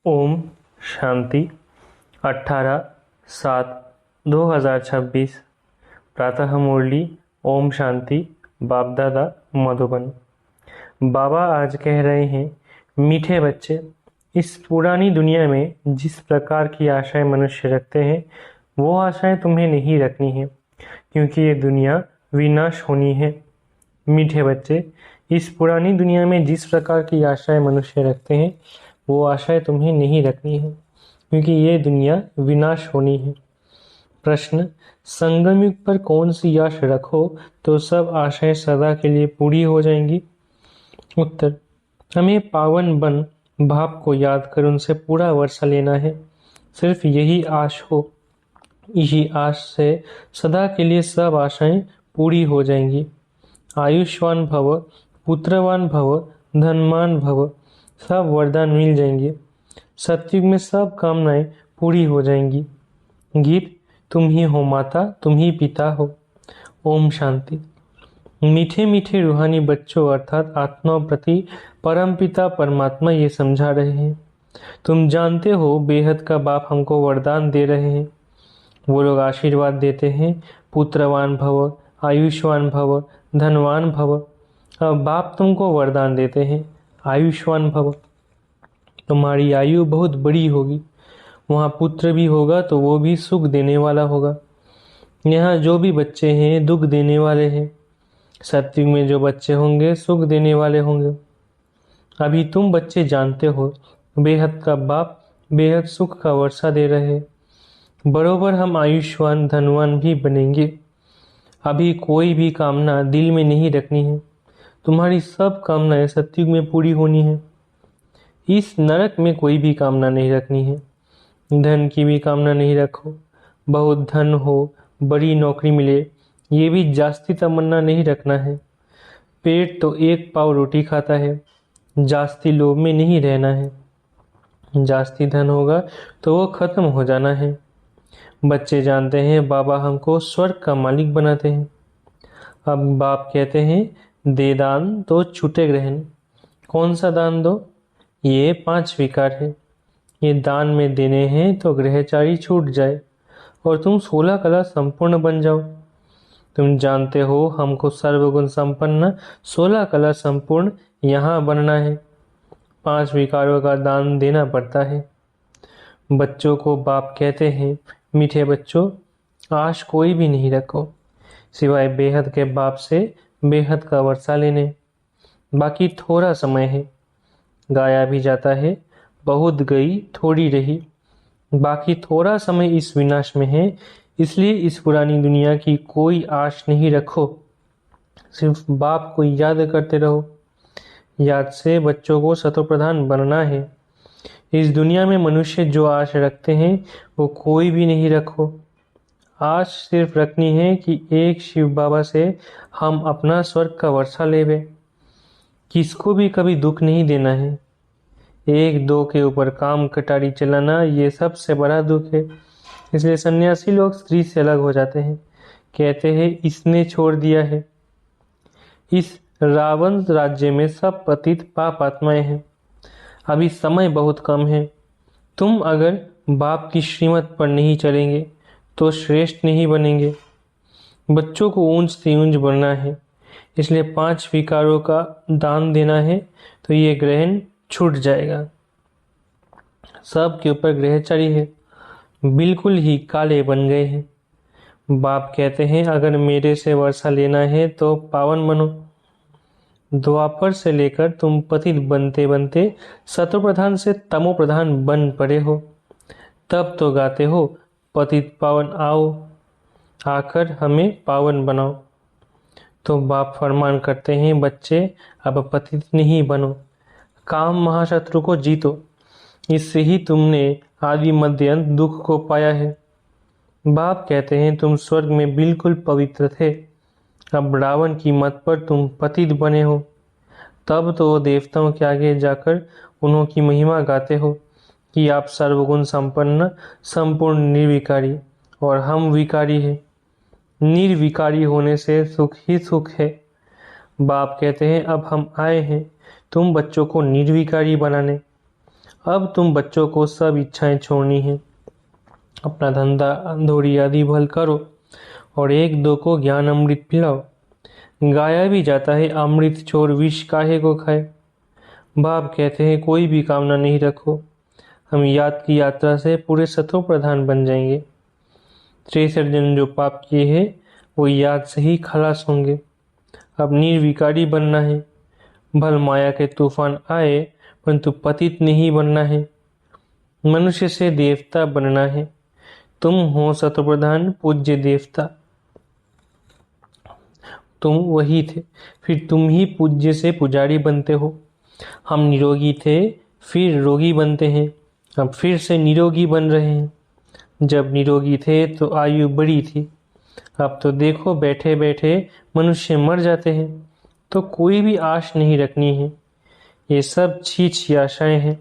ओम शांति। 18/7/2026 प्रातः मुरली। ओम शांति। बाप दादा मधुबन। बाबा आज कह रहे हैं, मीठे बच्चे, इस पुरानी दुनिया में जिस प्रकार की आशाएं मनुष्य रखते हैं वो आशाएं तुम्हें नहीं रखनी है, क्योंकि ये दुनिया विनाश होनी है। मीठे बच्चे, इस पुरानी दुनिया में जिस प्रकार की आशाएं मनुष्य रखते हैं वो आशाएं तुम्हें नहीं रखनी है, क्योंकि ये दुनिया विनाश होनी है। प्रश्न, संगम युग पर कौन सी आश रखो तो सब आशाएं सदा के लिए पूरी हो जाएंगी? उत्तर, हमें पावन बन भाव को याद कर उनसे पूरा वर्षा लेना है। सिर्फ यही आश हो, इसी आश से सदा के लिए सब आशाएं पूरी हो जाएंगी। आयुष्मान भव, पुत्रवान भव, धनवान भव, सब वरदान मिल जाएंगे। सतयुग में सब कामनाएं पूरी हो जाएंगी। गीत, तुम ही हो माता, तुम ही पिता हो। ओम शांति। मीठे मीठे रूहानी बच्चों अर्थात आत्माओं प्रति परम पिता परमात्मा ये समझा रहे हैं, तुम जानते हो बेहद का बाप हमको वरदान दे रहे हैं। वो लोग आशीर्वाद देते हैं, पुत्रवान भव, आयुष्मान भव, धनवान भव। अब बाप तुमको वरदान देते हैं, आयुष्मान भव, तुम्हारी आयु बहुत बड़ी होगी। वहाँ पुत्र भी होगा तो वो भी सुख देने वाला होगा। यहाँ जो भी बच्चे हैं दुख देने वाले हैं। सतयुग में जो बच्चे होंगे सुख देने वाले होंगे। अभी तुम बच्चे जानते हो बेहद का बाप बेहद सुख का वर्षा दे रहे हैं। बरोबर हम आयुष्मान धनवान भी बनेंगे। अभी कोई भी कामना दिल में नहीं रखनी है। तुम्हारी सब कामनाएं सतयुग में पूरी होनी है। इस नरक में कोई भी कामना नहीं रखनी है। धन की भी कामना नहीं रखो। बहुत धन हो, बड़ी नौकरी मिले, ये भी जास्ती तमन्ना नहीं रखना है। पेट तो एक पाव रोटी खाता है। जास्ती लोभ में नहीं रहना है। जास्ती धन होगा तो वो खत्म हो जाना है। बच्चे जानते हैं बाबा हमको स्वर्ग का मालिक बनाते हैं। अब बाप कहते हैं दे दान तो छूटे ग्रहण। कौन सा दान दो? ये 5 विकार है। ये दान में देने हैं तो ग्रहचारी छूट जाए और तुम 16 कला संपूर्ण बन जाओ। तुम जानते हो हमको सर्वगुण संपन्न 16 कला संपूर्ण यहाँ बनना है। 5 विकारों का दान देना पड़ता है। बच्चों को बाप कहते हैं, मीठे बच्चों, आश कोई भी नहीं रखो सिवाय बेहद के बाप से बेहद का वर्षा लेने। बाकी थोड़ा समय है, गाया भी जाता है, बहुत गई थोड़ी रही। बाकी थोड़ा समय इस विनाश में है, इसलिए इस पुरानी दुनिया की कोई आश नहीं रखो। सिर्फ बाप को याद करते रहो। याद से बच्चों को सतोप्रधान बनना है। इस दुनिया में मनुष्य जो आश रखते हैं वो कोई भी नहीं रखो। आश सिर्फ रखनी है कि एक शिव बाबा से हम अपना स्वर्ग का वर्षा लेवे। किसको भी कभी दुख नहीं देना है। एक दो के ऊपर काम कटारी चलाना ये सबसे बड़ा दुख है। इसलिए सन्यासी लोग स्त्री से अलग हो जाते हैं, कहते हैं इसने छोड़ दिया है। इस रावण राज्य में सब पतित पाप आत्माएं हैं। अभी समय बहुत कम है। तुम अगर बाप की श्रीमत पर नहीं चलेंगे तो श्रेष्ठ नहीं बनेंगे। बच्चों को ऊंच से ऊंच बढ़ना है, इसलिए 5 विकारों का दान देना है तो ये ग्रहण छूट जाएगा। सब के ऊपर ग्रहचारी है, बिल्कुल ही काले बन गए हैं। बाप कहते हैं अगर मेरे से वर्षा लेना है तो पावन बनो। द्वापर से लेकर तुम पतित बनते बनते सतोप्रधान से तमोप्रधान बन पड़े हो। तब तो गाते हो पतित पावन आओ, आकर हमें पावन बनाओ। तो बाप फरमान करते हैं बच्चे अब पतित नहीं बनो, काम महाशत्रु को जीतो। इससे ही तुमने आदि मध्य अंत दुख को पाया है। बाप कहते हैं तुम स्वर्ग में बिल्कुल पवित्र थे, अब रावण की मत पर तुम पतित बने हो। तब तो देवताओं के आगे जाकर उन्हों की महिमा गाते हो कि आप सर्वगुण संपन्न संपूर्ण निर्विकारी और हम विकारी है। निर्विकारी होने से सुख ही सुख है। बाप कहते हैं अब हम आए हैं तुम बच्चों को निर्विकारी बनाने। अब तुम बच्चों को सब इच्छाएं छोड़नी है। अपना धंधा अंधोरी आदि भल करो और एक दो को ज्ञान अमृत पिलाओ। गाया भी जाता है, अमृत छोड़ विष काहे को खाए। बाप कहते हैं कोई भी कामना नहीं रखो, हम याद की यात्रा से पूरे सतो प्रधान बन जाएंगे। 63 जन्म जो पाप किए हैं वो याद से ही खलास होंगे। अब निर्विकारी बनना है। भल माया के तूफान आए परंतु पतित नहीं बनना है। मनुष्य से देवता बनना है। तुम हो सतप्रधान पूज्य देवता, तुम वही थे, फिर तुम ही पूज्य से पुजारी बनते हो। हम निरोगी थे, फिर रोगी बनते हैं, अब फिर से निरोगी बन रहे हैं। जब निरोगी थे तो आयु बड़ी थी, अब तो देखो बैठे बैठे मनुष्य मर जाते हैं। तो कोई भी आश नहीं रखनी है, ये सब छी आशाएं हैं।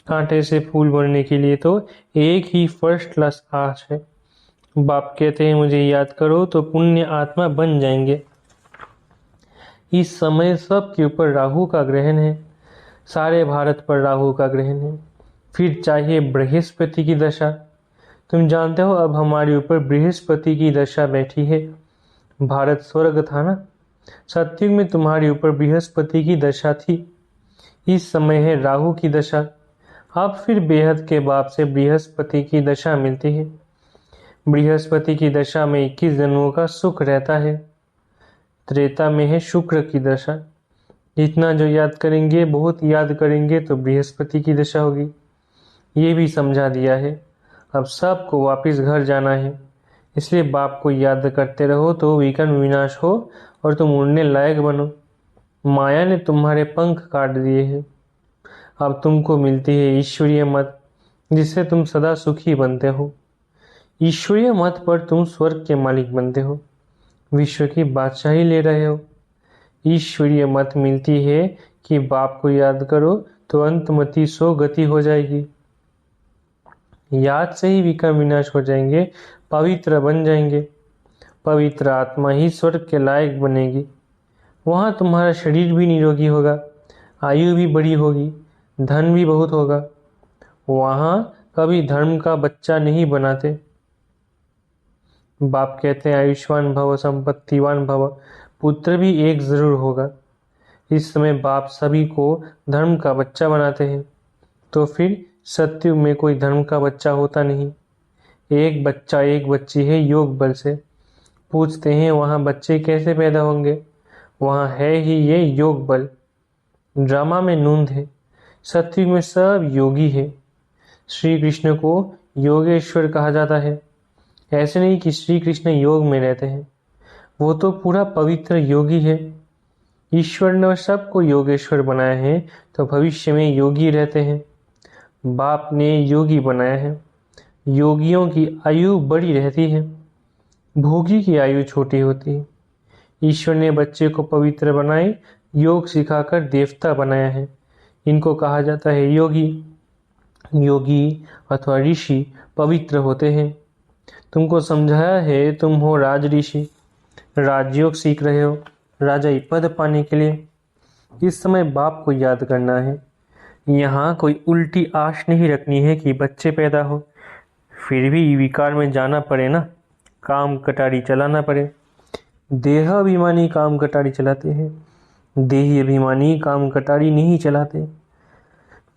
कांटे से फूल बनने के लिए तो एक ही फर्स्ट क्लास आश है। बाप कहते हैं मुझे याद करो तो पुण्य आत्मा बन जाएंगे। इस समय सबके ऊपर राहु का ग्रहण है, सारे भारत पर राहु का ग्रहण है। फिर चाहिए बृहस्पति की दशा। तुम जानते हो अब हमारे ऊपर बृहस्पति की दशा बैठी है। भारत स्वर्ग था ना, सतयुग में तुम्हारे ऊपर बृहस्पति की दशा थी। इस समय है राहु की दशा। अब फिर बेहद के बाप से बृहस्पति की दशा मिलती है। बृहस्पति की दशा में 21 जन्मों का सुख रहता है। त्रेता में है शुक्र की दशा। जितना जो याद करेंगे, बहुत याद करेंगे तो बृहस्पति की दशा होगी। ये भी समझा दिया है। अब सबको वापस घर जाना है, इसलिए बाप को याद करते रहो तो विकर्म विनाश हो और तुम उड़ने लायक बनो। माया ने तुम्हारे पंख काट दिए हैं। अब तुमको मिलती है ईश्वरीय मत, जिससे तुम सदा सुखी बनते हो। ईश्वरीय मत पर तुम स्वर्ग के मालिक बनते हो, विश्व की बादशाही ले रहे हो। ईश्वरीय मत मिलती है कि बाप को याद करो तो अंतमति सो गति हो जाएगी। याद से ही विकर्म विनाश हो जाएंगे, पवित्र बन जाएंगे। पवित्र आत्मा ही स्वर्ग के लायक बनेगी। वहाँ तुम्हारा शरीर भी निरोगी होगा, आयु भी बड़ी होगी, धन भी बहुत होगा। वहाँ कभी धर्म का बच्चा नहीं बनाते। बाप कहते हैं आयुष्मान भव संपत्तिवान भव, पुत्र भी एक जरूर होगा। इस समय बाप सभी को धर्म का बच्चा बनाते हैं, तो फिर सत्युग में कोई धर्म का बच्चा होता नहीं। एक बच्चा एक बच्ची है योग बल से। पूछते हैं वहाँ बच्चे कैसे पैदा होंगे? वहाँ है ही ये योग बल। ड्रामा में नूंद है, सत्युग में सब योगी है। श्री कृष्ण को योगेश्वर कहा जाता है। ऐसे नहीं कि श्री कृष्ण योग में रहते हैं, वो तो पूरा पवित्र योगी है। ईश्वर ने सबको योगेश्वर बनाया है, तो भविष्य में योगी रहते हैं। बाप ने योगी बनाया है। योगियों की आयु बड़ी रहती है, भोगी की आयु छोटी होती है। ईश्वर ने बच्चे को पवित्र बनाए, योग सिखाकर देवता बनाया है। इनको कहा जाता है योगी। योगी अथवा ऋषि पवित्र होते हैं। तुमको समझाया है तुम हो राज ऋषि, राजयोग सीख रहे हो राजाई पद पाने के लिए। इस समय बाप को याद करना है। यहाँ कोई उल्टी आश नहीं रखनी है कि बच्चे पैदा हो, फिर भी विकार में जाना पड़े ना, काम कटारी चलाना पड़े। देह अभिमानी काम कटारी चलाते हैं, देही अभिमानी काम कटारी नहीं चलाते।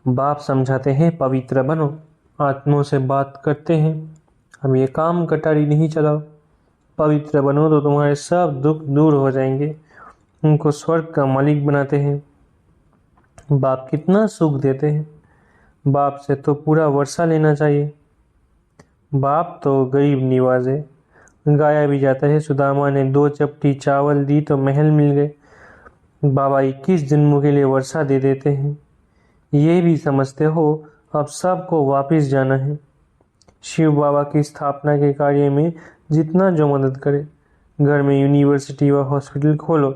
बाप समझाते हैं पवित्र बनो, आत्मों से बात करते हैं हम ये काम कटारी नहीं चलाओ। पवित्र बनो तो तुम्हारे सब दुख दूर हो जाएंगे। उनको स्वर्ग का मालिक बनाते हैं। बाप कितना सुख देते हैं, बाप से तो पूरा वर्षा लेना चाहिए। बाप तो गरीब निवाजे। गाया भी जाता है सुदामा ने 2 चपटी चावल दी तो महल मिल गए। बाबा 21 जन्मों के लिए वर्षा दे देते हैं। ये भी समझते हो अब सबको वापस जाना है। शिव बाबा की स्थापना के कार्य में जितना जो मदद करे, घर में यूनिवर्सिटी व हॉस्पिटल खोलो,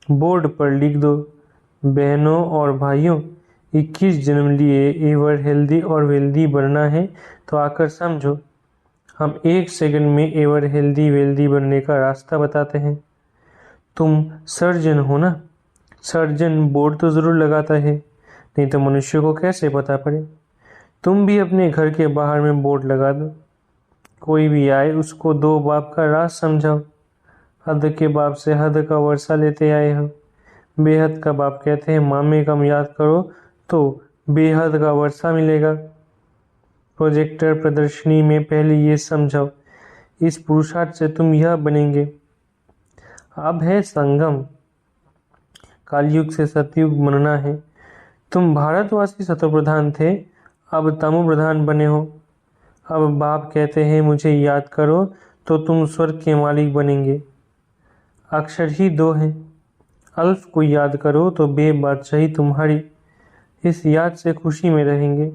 बोर्ड पर लिख दो, बहनों और भाइयों 21 जन्म लिए एवर हेल्दी और वेल्दी बनना है तो आकर समझो। हम 1 सेकंड में एवर हेल्दी वेल्दी बनने का रास्ता बताते हैं। तुम सर्जन हो ना, सर्जन बोर्ड तो ज़रूर लगाता है, नहीं तो मनुष्य को कैसे पता पड़े। तुम भी अपने घर के बाहर में बोर्ड लगा दो, कोई भी आए उसको दो बाप का राज समझाओ। हद के बाप से हद का वर्षा लेते आए हो। बेहद का बाप कहते हैं मामे कम याद करो तो बेहद का वर्षा मिलेगा। प्रोजेक्टर प्रदर्शनी में पहले ये समझाओ, इस पुरुषार्थ से तुम यह बनेंगे। अब है संगम, कालयुग से सतयुग बनना है। तुम भारतवासी सतोप्रधान थे, अब तमो प्रधान बने हो। अब बाप कहते हैं मुझे याद करो तो तुम स्वर्ग के मालिक बनेंगे। अक्षर ही दो हैं, अल्फ को याद करो तो बे बादशाही तुम्हारी। इस याद से खुशी में रहेंगे।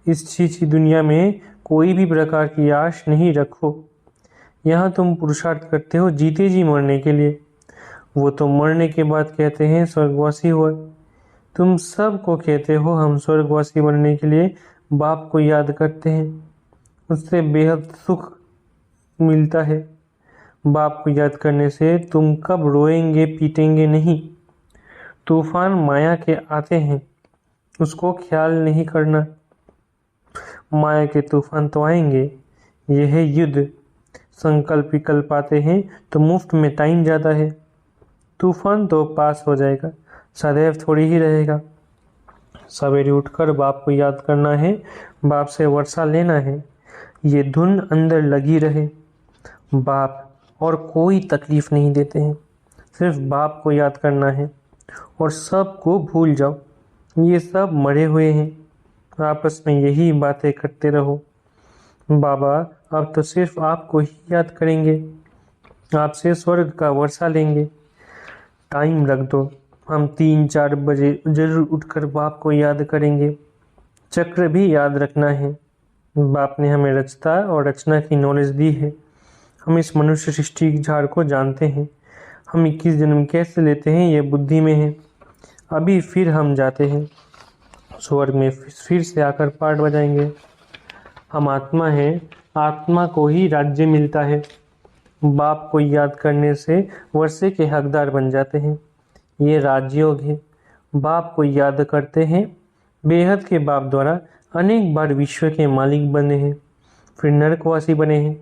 इस छीछी दुनिया में कोई भी प्रकार की आश नहीं रखो। यहाँ तुम पुरुषार्थ करते हो जीते जी मरने के लिए, वो तो मरने के बाद कहते हैं स्वर्गवासी हुआ। तुम सब को कहते हो हम स्वर्गवासी बनने के लिए बाप को याद करते हैं, उससे बेहद सुख मिलता है। बाप को याद करने से तुम कब रोएंगे पीटेंगे नहीं। तूफान माया के आते हैं, उसको ख्याल नहीं करना। माया के तूफान तो आएंगे, यह है युद्ध। संकल्प विकल्प आते हैं तो मुफ्त में टाइम जाता है। तूफान तो पास हो जाएगा, सदैव थोड़ी ही रहेगा। सवेरे उठकर बाप को याद करना है, बाप से वर्षा लेना है। ये धुन अंदर लगी रहे। बाप और कोई तकलीफ नहीं देते हैं, सिर्फ बाप को याद करना है और सब को भूल जाओ। ये सब मरे हुए हैं, आपस में यही बातें करते रहो। बाबा अब तो सिर्फ आपको ही याद करेंगे, आपसे स्वर्ग का वर्षा लेंगे। टाइम रख दो, हम 3-4 बजे जरूर उठकर बाप को याद करेंगे। चक्र भी याद रखना है, बाप ने हमें रचता और रचना की नॉलेज दी है। हम इस मनुष्य सृष्टि झाड़ को जानते हैं। हम 21 जन्म कैसे लेते हैं ये बुद्धि में है। अभी फिर हम जाते हैं स्वर्ग में, फिर से आकर पाठ बजाएंगे। हम आत्मा हैं, आत्मा को ही राज्य मिलता है। बाप को याद करने से वर्षे के हकदार बन जाते हैं। ये राजयोग है। बाप को याद करते हैं, बेहद के बाप द्वारा अनेक बार विश्व के मालिक बने हैं, फिर नरकवासी बने हैं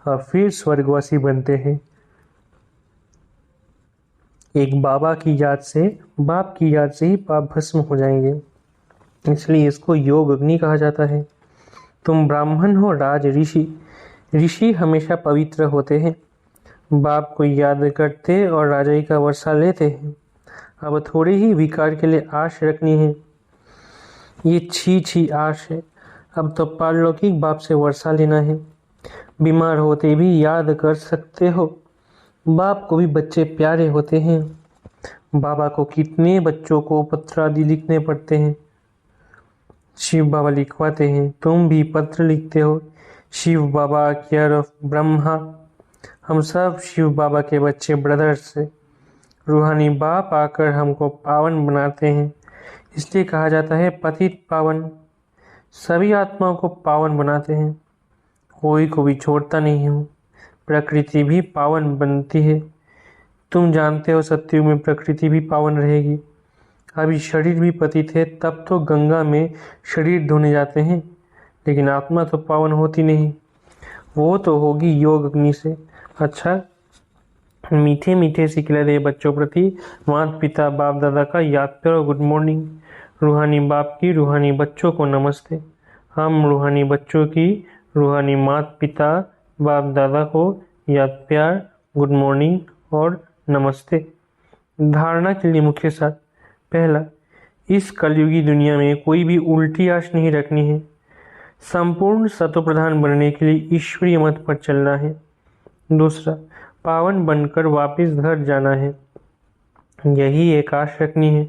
और फिर स्वर्गवासी बनते हैं। एक बाबा की याद से, बाप की याद से ही पाप भस्म हो जाएंगे, इसलिए इसको योग अग्नि कहा जाता है। तुम ब्राह्मण हो राज ऋषि, ऋषि हमेशा पवित्र होते हैं। बाप को याद करते और राजाई का वर्षा लेते हैं। अब थोड़ी ही विकार के लिए आश रखनी है, ये छी आश है। अब तो पारलौकिक बाप से वर्षा लेना है। बीमार होते भी याद कर सकते हो। बाप को भी बच्चे प्यारे होते हैं। बाबा को कितने बच्चों को पत्र आदि लिखने पड़ते हैं, शिव बाबा लिखवाते हैं। तुम भी पत्र लिखते हो। शिव बाबा केयर ऑफ ब्रह्मा। हम सब शिव बाबा के बच्चे ब्रदर्स से। रूहानी बाप आकर हमको पावन बनाते हैं, इसलिए कहा जाता है पतित पावन। सभी आत्माओं को पावन बनाते हैं, कोई को भी छोड़ता नहीं हूँ। प्रकृति भी पावन बनती है। तुम जानते हो सत्युग में प्रकृति भी पावन रहेगी। अभी शरीर भी पतित है, तब तो गंगा में शरीर धोने जाते हैं, लेकिन आत्मा तो पावन होती नहीं, वो तो होगी योग अग्नि से। अच्छा, मीठे मीठे सिखला दे बच्चों प्रति माता पिता बाप दादा का याद करो। Good morning. रूहानी बाप की रूहानी बच्चों को नमस्ते। हम रूहानी बच्चों की रूहानी माता पिता बाप दादा को याद प्यार, गुड मॉर्निंग और नमस्ते। धारणा के लिए मुख्य साथ। पहला, इस कलयुगी दुनिया में कोई भी उल्टी आश नहीं रखनी है। संपूर्ण सतोप्रधान बनने के लिए ईश्वरीय मत पर चलना है। दूसरा, पावन बनकर वापस घर जाना है, यही एक आश रखनी है।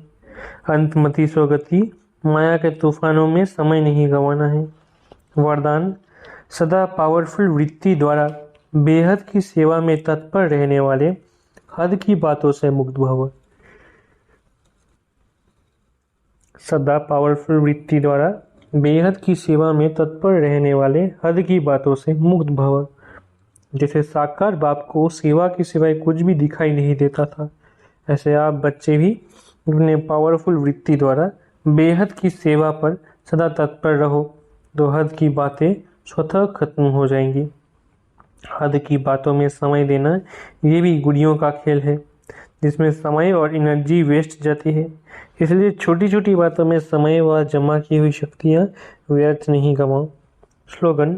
अंतमति स्वगति, माया के तूफानों में समय नहीं गंवाना है। वरदान, सदा पावरफुल वृत्ति द्वारा बेहद की सेवा में तत्पर रहने वाले हद की बातों से मुक्त भव। सदा पावरफुल वृत्ति द्वारा बेहद की सेवा में तत्पर रहने वाले हद की बातों से मुक्त भव। जैसे साकार बाप को सेवा के सिवाय कुछ भी दिखाई नहीं देता था, ऐसे आप बच्चे भी अपने पावरफुल वृत्ति द्वारा बेहद की सेवा पर सदा तत्पर रहो, तो हद की बातें स्वतः खत्म हो जाएंगी। हद की बातों में समय देना ये भी गुड़ियों का खेल है, जिसमें समय और एनर्जी वेस्ट जाती है। इसलिए छोटी छोटी बातों में समय व जमा की हुई शक्तियाँ व्यर्थ नहीं गवाओ। स्लोगन: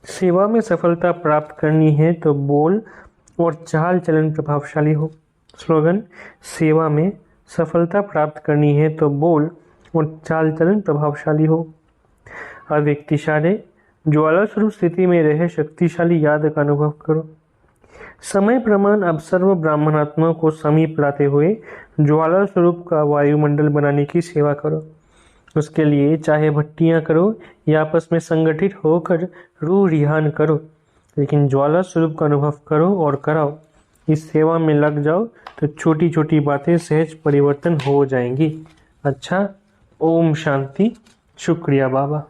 सेवा में सफलता प्राप्त करनी है तो बोल और चाल चलन प्रभावशाली हो। स्लोगन: सेवा में सफलता प्राप्त करनी है तो बोल और चाल चलन प्रभावशाली हो। अव्यक्त इशारे: ज्वाला स्वरूप स्थिति में रहे शक्तिशाली याद का अनुभव करो। समय प्रमाण अब सर्व ब्राह्मणात्मा को समीप लाते हुए ज्वाला स्वरूप का वायुमंडल बनाने की सेवा करो। उसके लिए चाहे भट्टियां करो या आपस में संगठित होकर रूह रिहान करो, लेकिन ज्वाला स्वरूप का अनुभव करो और कराओ। इस सेवा में लग जाओ तो छोटी छोटी बातें सहज परिवर्तन हो जाएंगी। अच्छा, ओम शांति। शुक्रिया बाबा।